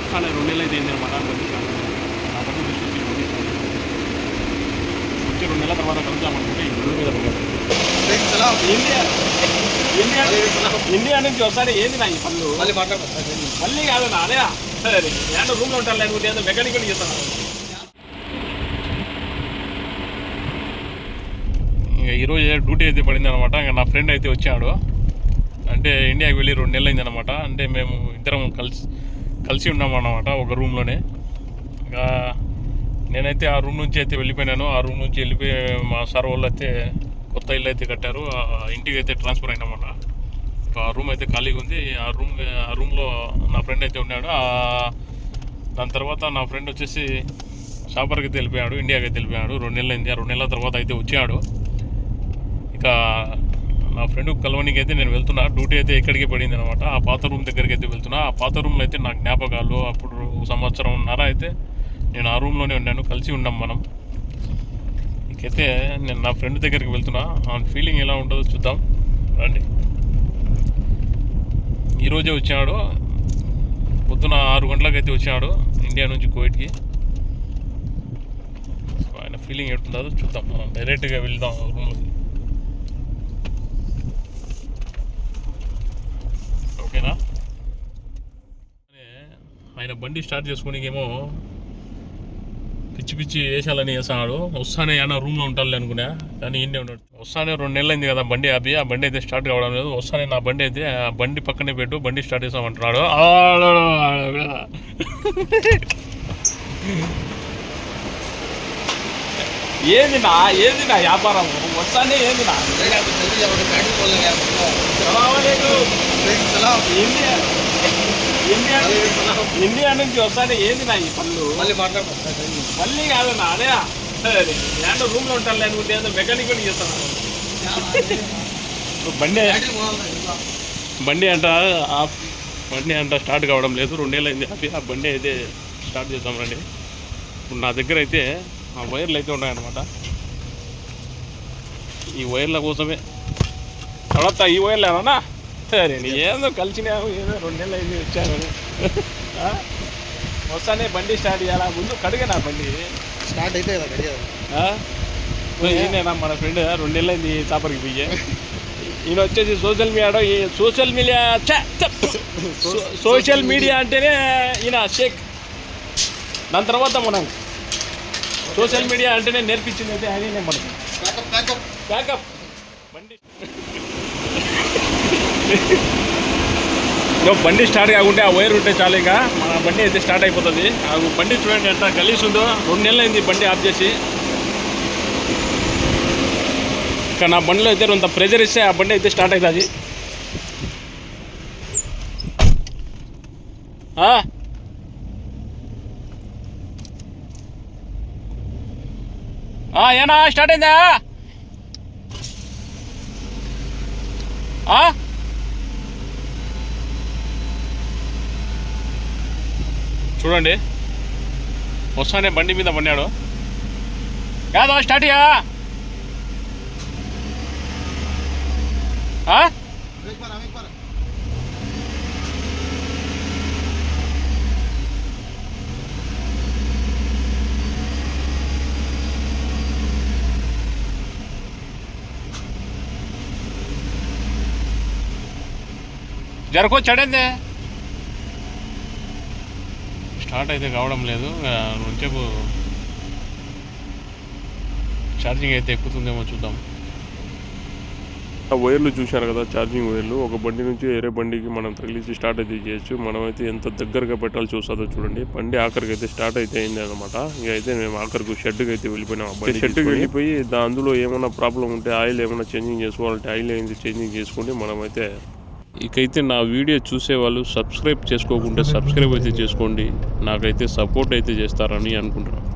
వస్తానే 2 నెలలు అయితే అయింది అనమాట. నా బండి తీసుకొచ్చి వచ్చి 2 నెలల తర్వాత కలుద్దామనుకుంటే ఈ ఊరి మీద ఇండియా నుంచి వస్తానే ఏంది నా ఈ పనులు మళ్ళీ కాదు నా అదే సరే నేను రూమ్లో ఉంటాను లేకపోతే ఏదో మెకానిక్ చేస్తాను. ఇంకా ఈరోజు డ్యూటీ అయితే పడింది అనమాట. ఇంకా నా ఫ్రెండ్ అయితే వచ్చాడు, అంటే ఇండియాకి వెళ్ళి 2 నెలలు అయింది అనమాట. అంటే మేము ఇద్దరం కలిసి ఉన్నాము అన్నమాట ఒక రూమ్లోనే. ఇంకా నేనైతే ఆ రూమ్ నుంచి అయితే వెళ్ళిపోయినాను. ఆ రూమ్ నుంచి వెళ్ళిపోయి మా సార్ వాళ్ళు అయితే కొత్త ఇల్లు అయితే కట్టారు, ఆ ఇంటికి అయితే ట్రాన్స్ఫర్ అయినామన్నమాట. ఆ రూమ్ అయితే ఖాళీగా ఉంది. ఆ రూమ్లో నా ఫ్రెండ్ అయితే ఉన్నాడు. దాని తర్వాత నా ఫ్రెండ్ వచ్చేసి షాపర్కి అయితే వెళ్ళిపోయాడు, ఇండియాకి అయితే వెళ్ళిపోయాడు. 2 నెలలు అయింది. 2 నెలల తర్వాత అయితే వచ్చాడు. ఇక నా ఫ్రెండ్ కలవనికి అయితే నేను వెళ్తున్నా. డ్యూటీ అయితే ఇక్కడికి పడింది అనమాట. ఆ పాత రూమ్ దగ్గరికి అయితే వెళ్తున్నా. ఆ పాత రూమ్లో అయితే నా జ్ఞాపకాలు అప్పుడు 1.5 సంవత్సరం అయితే నేను ఆ రూమ్లోనే ఉన్నాను, కలిసి ఉన్నాం మనం. ఇకైతే నేను నా ఫ్రెండ్ దగ్గరికి వెళ్తున్నా. ఆ ఫీలింగ్ ఎలా ఉంటుందో చూద్దాం రండి. ఈరోజే వచ్చాడు, పొద్దున 6 గంటలకు అయితే వచ్చాడు ఇండియా నుంచి కువైట్కి. ఆయన ఫీలింగ్ ఎట్టుంటుందో చూద్దాం. మనం డైరెక్ట్గా వెళ్దాం రూమ్లోకి. ఓకేనా? ఆయన బండి స్టార్ట్ చేసుకోనికేమో పిచ్చి వేసాలని వేసాడు. వస్తానే అన్న రూమ్లో ఉంటాను అనుకున్నా, కానీ ఇండియా ఉన్నాడు. వస్తానే 2 నెలలు అయింది కదా బండి ఆపి. ఆ బండి అయితే స్టార్ట్ కావడం లేదు. వస్తానే నా బండి అయితే ఆ బండి పక్కనే పెట్టు, బండి స్టార్ట్ చేసామంటున్నాడు. ఏంది నా వ్యాపారం వస్తానే ఏంది నా ఇండియా నుంచి వస్తానే ఏంది నా ఈ పనులు మళ్ళీ కాదు నా అదే నేను రూమ్లో ఉంటాను లేకపోతే ఏదో మెకానిక్ చేస్తాను. బండి అంట స్టార్ట్ కావడం లేదు. 2 నెలలు అయింది ఆపి. ఆ బండి అయితే స్టార్ట్ చేద్దామండి. ఇప్పుడు నా దగ్గర అయితే ఆ వైర్లు అయితే ఉన్నాయన్నమాట. ఈ వైర్ల కోసమే తర్వాత ఈ వైర్లు ఏమన్నా సరే ఏదో కలిసినాము, ఏదో 2 నెలలు అయింది వచ్చాను. వస్తానే బండి స్టార్ట్ చేయాలా? ముందు కడిగా నా బండి స్టార్ట్ అయితే కదా ఈయన మన ఫ్రెండ్ 2 నెలలు అయింది చాపర్కి పోయి. ఈయన వచ్చేసి సోషల్ మీడియా అంటేనే ఈయన షేక్. దాని తర్వాత మనం సోషల్ మీడియా అంటేనే నేర్పించింది అయితే ఆయనే మనకి బ్యాకప్ బండి. బండి స్టార్ట్ కాకుంటే ఆ వైర్ ఉంటే చాలు, ఇంకా మన బండి అయితే స్టార్ట్ అయిపోతుంది. ఆ బండి చూడండి ఎంత గలీజ్ ఉందో. 2 నెలలు అయింది బండి ఆఫ్ చేసి. ఇంకా నా బండిలో అయితే కొంత ప్రెజర్ ఇస్తే ఆ బండి అయితే స్టార్ట్ అవుతుంది. ఏనా స్టార్ట్ అయిందా? చూడండి వస్తానే బండి మీద పడినాడు. కాదు స్టార్ట్ అయ్యా? జరకో చడందే. స్టార్ట్ అయితే కావడం లేదు. కొంచెంసేపు ఛార్జింగ్ అయితే ఎక్కుతుందేమో చూద్దాం. ఆ వైర్లు చూశారు కదా, ఛార్జింగ్ వైర్లు. ఒక బండి నుంచి వేరే బండికి మనం తగిలించి స్టార్ట్ అయితే చేయొచ్చు. మనమైతే ఎంత దగ్గరగా పెట్టాల్సి వస్తుందో చూడండి. బండి ఆఖరికి అయితే స్టార్ట్ అయితే అయింది అనమాట. ఇక అయితే మేము ఆఖరికి షెడ్కి అయితే వెళ్ళిపోయినాం. షెడ్కి వెళ్ళిపోయి అందులో ఏమైనా ప్రాబ్లం ఉంటే ఆయిల్ ఏమైనా చేంజింగ్ చేసుకోవాలంటే ఆయిల్ అయితే చేంజింగ్ చేసుకుంటే మనమైతే. ఇకైతే నా వీడియో చూసే వాళ్ళు సబ్స్క్రైబ్ చేసుకోకుంటే సబ్స్క్రైబ్ అయితే చేసుకోండి. నాకైతే సపోర్ట్ అయితే చేస్తారని అనుకుంటున్నాను.